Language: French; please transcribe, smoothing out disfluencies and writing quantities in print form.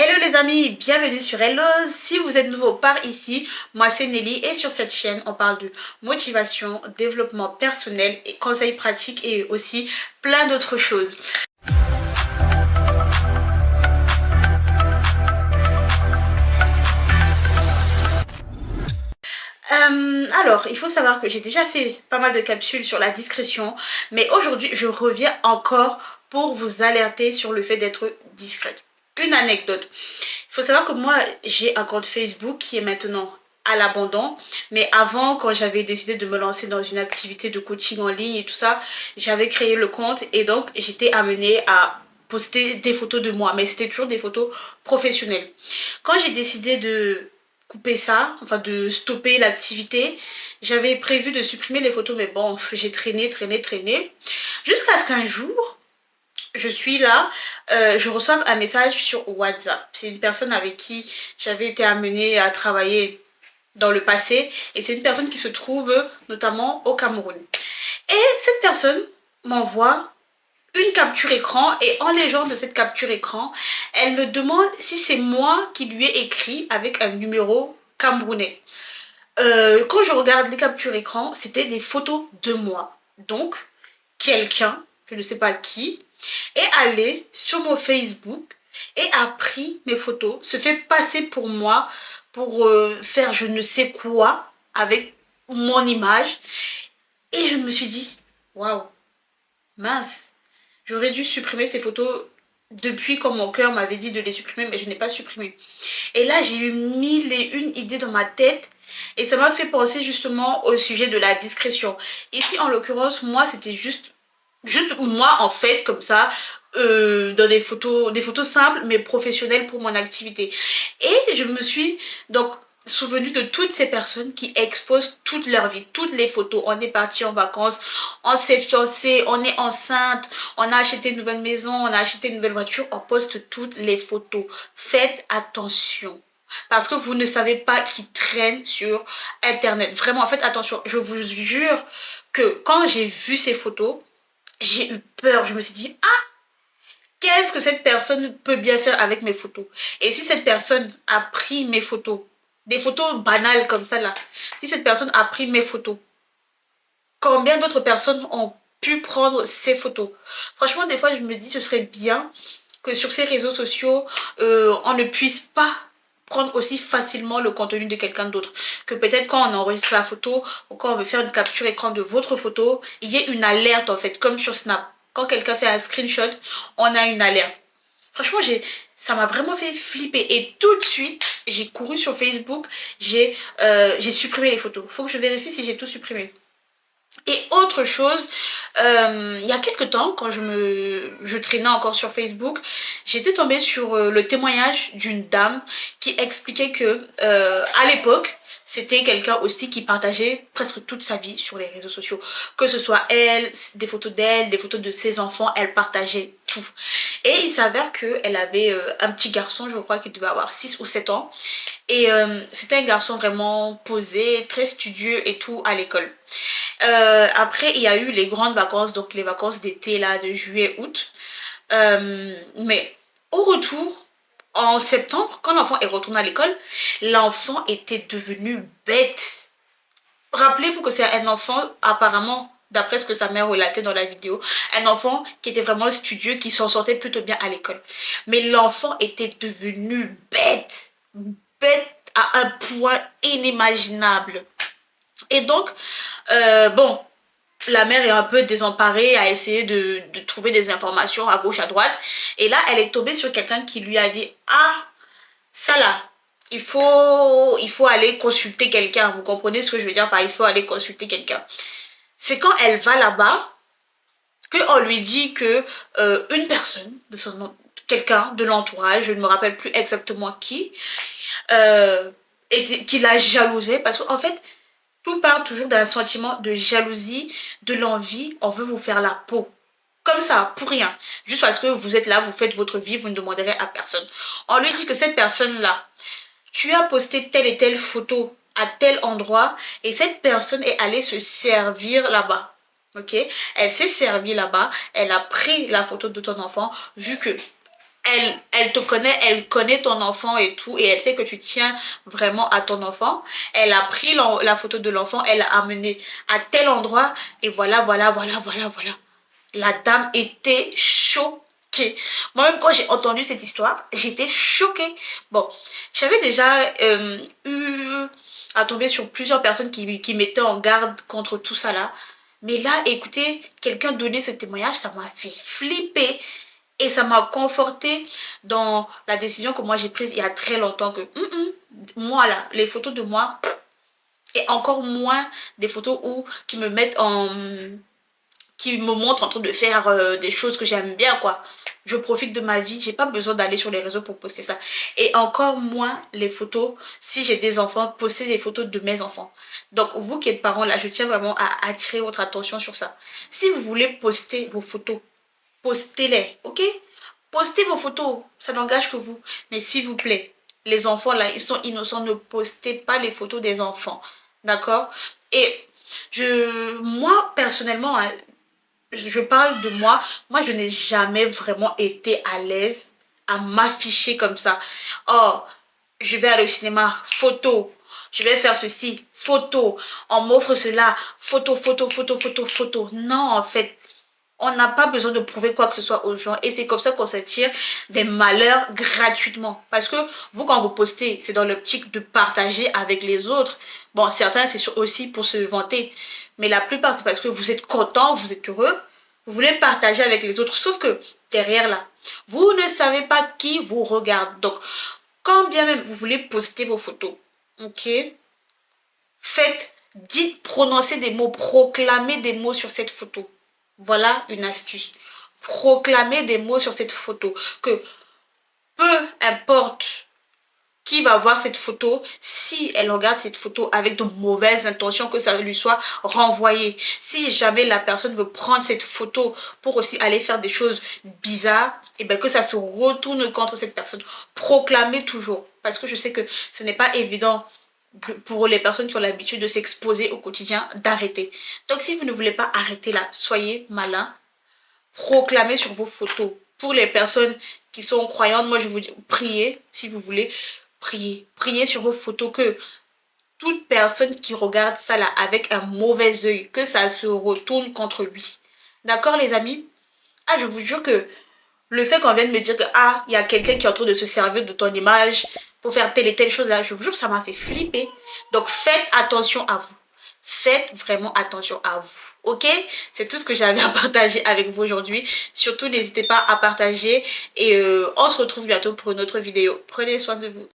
Hello les amis, bienvenue sur Hello. Si vous êtes nouveau par ici, moi c'est Nelly et sur cette chaîne on parle de motivation, développement personnel et conseils pratiques et aussi plein d'autres choses. Alors, il faut savoir que j'ai déjà fait pas mal de capsules sur la discrétion, mais aujourd'hui je reviens encore pour vous alerter sur le fait d'être discrète. Une anecdote. Il faut savoir que moi, j'ai un compte Facebook qui est maintenant à l'abandon. Mais avant, quand j'avais décidé de me lancer dans une activité de coaching en ligne et tout ça, j'avais créé le compte et donc j'étais amenée à poster des photos de moi. Mais c'était toujours des photos professionnelles. Quand j'ai décidé de couper ça, enfin de stopper l'activité, j'avais prévu de supprimer les photos. Mais bon, j'ai traîné. Jusqu'à ce qu'un jour, je suis là, je reçois un message sur WhatsApp. C'est une personne avec qui j'avais été amenée à travailler dans le passé et c'est une personne qui se trouve notamment au Cameroun. Et cette personne m'envoie une capture écran et en légende de cette capture écran, elle me demande si c'est moi qui lui ai écrit avec un numéro camerounais. Quand je regarde les captures écran, c'était des photos de moi. Donc, quelqu'un, je ne sais pas qui, est allé sur mon Facebook et a pris mes photos, se fait passer pour moi pour faire je ne sais quoi avec mon image. Et je me suis dit, waouh, mince, j'aurais dû supprimer ces photos depuis quand mon cœur m'avait dit de les supprimer, mais je n'ai pas supprimé. Et là, j'ai eu mille et une idées dans ma tête et ça m'a fait penser justement au sujet de la discrétion. Ici, en l'occurrence, moi, c'était juste moi en fait comme ça dans des photos simples mais professionnelles pour mon activité et je me suis donc souvenue de toutes ces personnes qui exposent toute leur vie, toutes les photos. On est parti en vacances, on s'est fiancé, on est enceinte, on a acheté une nouvelle maison, on a acheté une nouvelle voiture, on poste toutes les photos. Faites attention parce que vous ne savez pas qui traîne sur internet. Vraiment, faites attention. Je vous jure que quand j'ai vu ces photos, j'ai eu peur. Je me suis dit, ah, qu'est-ce que cette personne peut bien faire avec mes photos? Et si cette personne a pris mes photos, des photos banales comme ça là, si cette personne a pris mes photos, combien d'autres personnes ont pu prendre ces photos? Franchement, des fois, je me dis, ce serait bien que sur ces réseaux sociaux, on ne puisse pas prendre aussi facilement le contenu de quelqu'un d'autre. Que peut-être quand on enregistre la photo ou quand on veut faire une capture écran de votre photo, il y ait une alerte en fait, comme sur Snap. Quand quelqu'un fait un screenshot, on a une alerte. Franchement, ça m'a vraiment fait flipper. Et tout de suite, j'ai couru sur Facebook, j'ai supprimé les photos. Faut que je vérifie si j'ai tout supprimé. Et autre chose, il y a quelques temps, quand je traînais encore sur Facebook, j'étais tombée sur le témoignage d'une dame qui expliquait que à l'époque, c'était quelqu'un aussi qui partageait presque toute sa vie sur les réseaux sociaux. Que ce soit elle, des photos de ses enfants, elle partageait tout. Et il s'avère qu'elle avait un petit garçon, je crois qu'il devait avoir 6 ou 7 ans. Et c'était un garçon vraiment posé, très studieux et tout à l'école. Après, il y a eu les grandes vacances, donc les vacances d'été là, de juillet, août. Mais au retour, en septembre, quand l'enfant est retourné à l'école, l'enfant était devenu bête. Rappelez-vous que c'est un enfant, apparemment, d'après ce que sa mère relatait dans la vidéo, un enfant qui était vraiment studieux, qui s'en sortait plutôt bien à l'école. Mais l'enfant était devenu bête. Bête à un point inimaginable. Et donc, bon, la mère est un peu désemparée, a essayé de trouver des informations à gauche, à droite. Et là, elle est tombée sur quelqu'un qui lui a dit, ah, ça là, il faut aller consulter quelqu'un. Vous comprenez ce que je veux dire par il faut aller consulter quelqu'un. C'est quand elle va là-bas qu'on lui dit que une personne, quelqu'un de l'entourage, je ne me rappelle plus exactement qui l'a jalousée. Parce qu'en fait, tout part toujours d'un sentiment de jalousie, de l'envie, on veut vous faire la peau. Comme ça, pour rien. Juste parce que vous êtes là, vous faites votre vie, vous ne demanderez à personne. On lui dit que cette personne-là, tu as posté telle et telle photo à tel endroit et cette personne est allée se servir là-bas. Ok? Elle s'est servie là-bas, elle a pris la photo de ton enfant, vu que elle te connaît, elle connaît ton enfant et tout, et elle sait que tu tiens vraiment à ton enfant. Elle a pris la photo de l'enfant, elle l'a amené à tel endroit, et voilà, voilà, voilà, voilà, voilà. La dame était choquée. Moi-même, quand j'ai entendu cette histoire, j'étais choquée. Bon, j'avais déjà eu à tomber sur plusieurs personnes qui mettaient en garde contre tout ça là. Mais là, écoutez, quelqu'un donnait ce témoignage, ça m'a fait flipper. Et ça m'a conforté dans la décision que moi j'ai prise il y a très longtemps que moi là, les photos de moi, et encore moins des photos où qui me mettent en qui me montre en train de faire des choses que j'aime bien, quoi. Je profite de ma vie, j'ai pas besoin d'aller sur les réseaux pour poster ça. Et encore moins les photos, si j'ai des enfants, poster des photos de mes enfants. Donc, vous qui êtes parents là, je tiens vraiment à attirer votre attention sur ça. Si vous voulez poster vos photos, postez-les, ok? Postez vos photos, ça n'engage que vous. Mais s'il vous plaît, les enfants là, ils sont innocents, ne postez pas les photos des enfants, d'accord? Et moi personnellement, hein, je parle de moi, je n'ai jamais vraiment été à l'aise à m'afficher comme ça. Oh, je vais aller au cinéma, photo. Je vais faire ceci, photo. On m'offre cela, photo, photo, photo, photo, photo. Non, en fait, on n'a pas besoin de prouver quoi que ce soit aux gens. Et c'est comme ça qu'on s'attire des malheurs gratuitement. Parce que vous, quand vous postez, c'est dans l'optique de partager avec les autres. Bon, certains, c'est aussi pour se vanter. Mais la plupart, c'est parce que vous êtes content, vous êtes heureux. Vous voulez partager avec les autres. Sauf que derrière là, vous ne savez pas qui vous regarde. Donc, quand bien même vous voulez poster vos photos, ok, faites, dites, prononcez des mots, proclamez des mots sur cette photo. Voilà une astuce. Proclamez des mots sur cette photo. Que peu importe qui va voir cette photo, si elle regarde cette photo avec de mauvaises intentions, que ça lui soit renvoyé. Si jamais la personne veut prendre cette photo pour aussi aller faire des choses bizarres, et bien que ça se retourne contre cette personne. Proclamez toujours. Parce que je sais que ce n'est pas évident pour les personnes qui ont l'habitude de s'exposer au quotidien, d'arrêter. Donc si vous ne voulez pas arrêter là, soyez malin. Proclamez sur vos photos. Pour les personnes qui sont croyantes, moi je vous dis, priez si vous voulez. Priez. Priez sur vos photos que toute personne qui regarde ça là avec un mauvais œil, que ça se retourne contre lui. D'accord les amis? Ah, je vous jure que le fait qu'on vienne me dire que ah, il y a quelqu'un qui est en train de se servir de ton image pour faire telle et telle chose là, je vous jure que ça m'a fait flipper. Donc faites attention à vous. Faites vraiment attention à vous, ok? C'est tout ce que j'avais à partager avec vous aujourd'hui. Surtout, n'hésitez pas à partager et on se retrouve bientôt pour une autre vidéo. Prenez soin de vous.